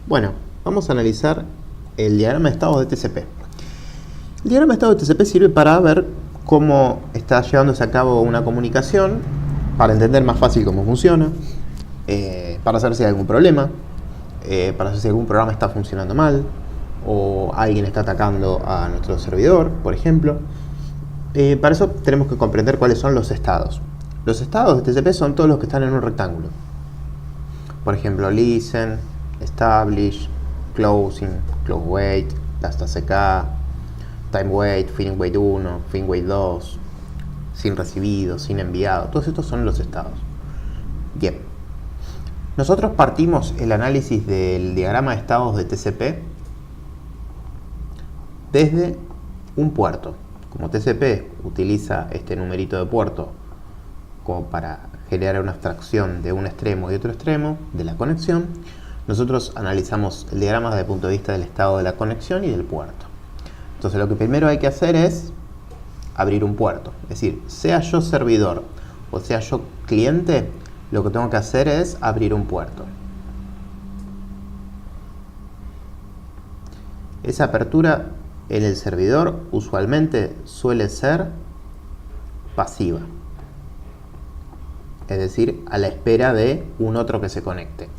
Bueno, vamos a analizar el diagrama de estados de TCP. El diagrama de estados de TCP sirve para ver cómo está llevándose a cabo una comunicación, para entender más fácil cómo funciona, para saber si hay algún problema, para saber si algún programa está funcionando mal, o alguien está atacando a nuestro servidor, por ejemplo. Para eso tenemos que comprender cuáles son los estados. Los estados de TCP son todos los que están en un rectángulo. Por ejemplo, listen, establish, closing, close wait, last ACK, time wait, fin wait 1, fin wait 2, sin recibido, sin enviado. Todos estos son los estados. Bien. Nosotros partimos el análisis del diagrama de estados de TCP desde un puerto. Como TCP utiliza este numerito de puerto como para generar una abstracción de un extremo y otro extremo de la conexión, nosotros analizamos el diagrama desde el punto de vista del estado de la conexión y del puerto. Entonces lo que primero hay que hacer es abrir un puerto. Es decir, sea yo servidor o sea yo cliente, lo que tengo que hacer es abrir un puerto. Esa apertura en el servidor usualmente suele ser pasiva. Es decir, a la espera de un otro que se conecte.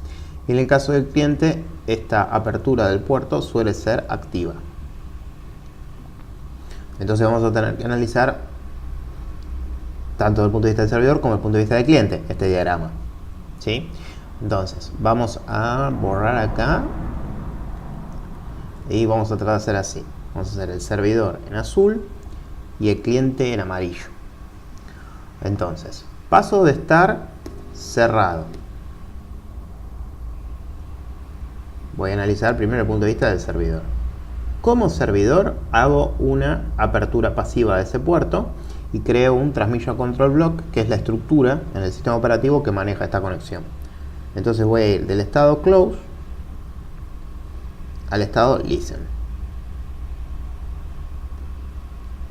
Y en el caso del cliente, esta apertura del puerto suele ser activa. Entonces vamos a tener que analizar tanto desde el punto de vista del servidor como desde el punto de vista del cliente este diagrama. ¿Sí? Entonces, vamos a borrar acá y vamos a tratar de hacer así. Vamos a hacer el servidor en azul y el cliente en amarillo. Entonces, paso de estar cerrado. Voy a analizar primero el punto de vista del servidor. Como servidor hago una apertura pasiva de ese puerto y creo un Transmission Control Block, que es la estructura en el sistema operativo que maneja esta conexión. Entonces voy a ir del estado close al estado listen.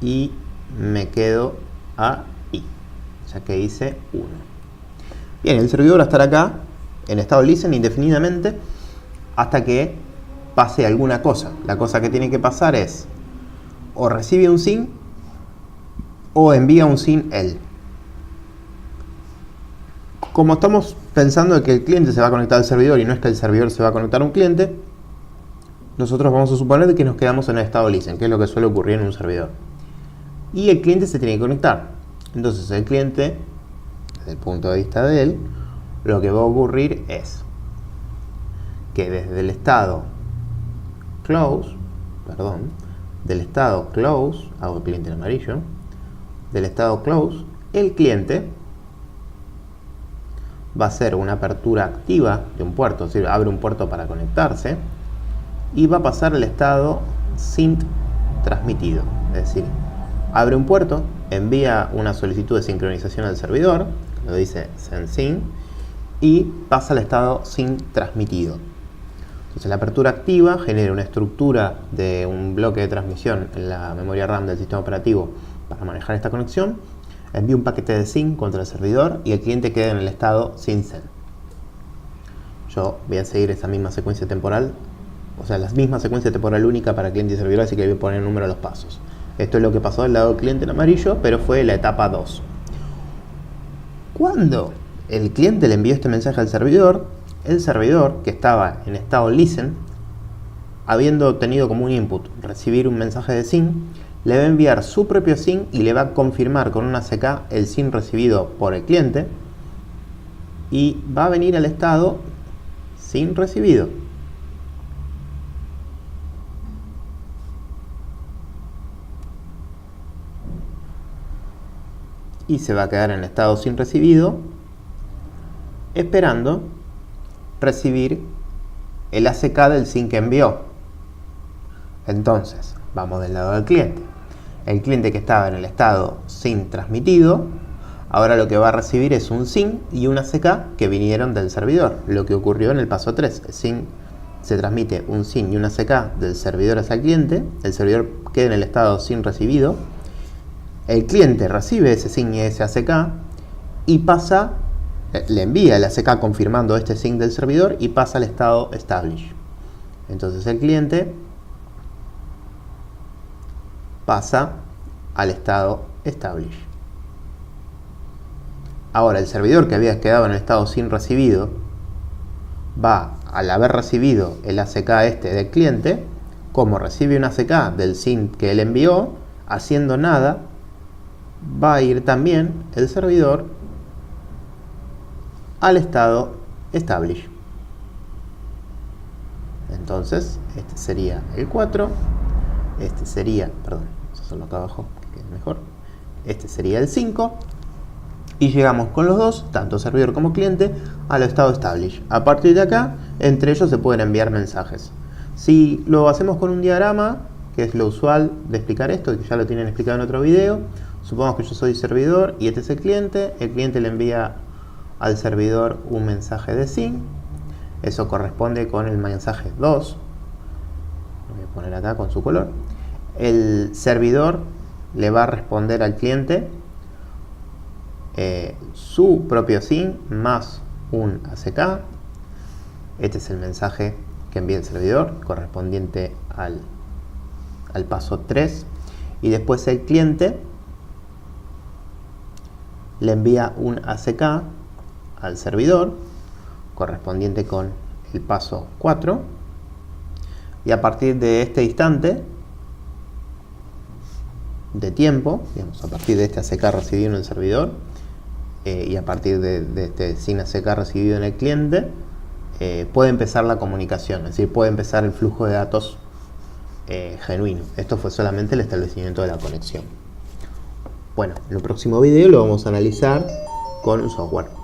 Y me quedo ahí, ya que hice 1. Bien, el servidor va a estar acá en estado listen indefinidamente hasta que pase alguna cosa. La cosa que tiene que pasar es o recibe un SYN o envía un SYN él. Como estamos pensando de que el cliente se va a conectar al servidor y no es que el servidor se va a conectar a un cliente, nosotros vamos a suponer que nos quedamos en el estado listen, que es lo que suele ocurrir en un servidor. Y el cliente se tiene que conectar. Entonces el cliente, desde el punto de vista de él, lo que va a ocurrir es que desde el estado close, hago el cliente en amarillo, del estado close, el cliente va a hacer una apertura activa de un puerto, es decir, abre un puerto para conectarse y va a pasar al estado SYN transmitido, es decir, abre un puerto, envía una solicitud de sincronización al servidor, lo dice send SYN, y pasa al estado SYN transmitido. Entonces la apertura activa genera una estructura de un bloque de transmisión en la memoria RAM del sistema operativo para manejar esta conexión, envía un paquete de SYN contra el servidor y el cliente queda en el estado SYN send. Yo voy a seguir esa misma secuencia temporal, o sea, la misma secuencia temporal única para cliente y servidor, así que le voy a poner el número a los pasos. Esto es lo que pasó del lado del cliente en amarillo, pero fue la etapa 2. Cuando el cliente le envió este mensaje al servidor, el servidor, que estaba en estado listen, habiendo tenido como un input recibir un mensaje de SYN, le va a enviar su propio SYN y le va a confirmar con una ACK el SYN recibido por el cliente y va a venir al estado SYN recibido. Y se va a quedar en estado SYN recibido esperando recibir el ACK del SYN que envió. Entonces, vamos del lado del cliente. El cliente que estaba en el estado SYN transmitido, ahora lo que va a recibir es un SYN y un ACK que vinieron del servidor. Lo que ocurrió en el paso 3. El SYN se transmite un SYN y un ACK del servidor hacia el cliente. El servidor queda en el estado SYN recibido. El cliente recibe ese SYN y ese ACK y pasa le envía el ACK confirmando este SYN del servidor y pasa al estado establish. Entonces el cliente pasa al estado establish. Ahora el servidor que había quedado en el estado sin recibido va, al haber recibido el ACK este del cliente, como recibe un ACK del SYN que él envió, haciendo nada, va a ir también el servidor al estado establish. Entonces, este sería el 4, este sería, perdón, vamos a hacerlo acá abajo, que quede mejor, este sería el 5, y llegamos con los dos, tanto servidor como cliente, al estado establish. A partir de acá, entre ellos se pueden enviar mensajes. Si lo hacemos con un diagrama, que es lo usual de explicar esto, que ya lo tienen explicado en otro video, supongamos que yo soy servidor y este es el cliente le envía al servidor un mensaje de SYN, eso corresponde con el mensaje 2, lo voy a poner acá con su color. El servidor le va a responder al cliente su propio SYN más un ACK. Este es el mensaje que envía el servidor correspondiente al paso 3, y después el cliente le envía un ACK al servidor correspondiente con el paso 4, y a partir de este instante de tiempo, digamos, a partir de este ACK recibido en el servidor y a partir de este SYN ACK recibido en el cliente, puede empezar la comunicación, es decir, puede empezar el flujo de datos genuino. Esto fue solamente el establecimiento de la conexión. Bueno, en el próximo video lo vamos a analizar con un software.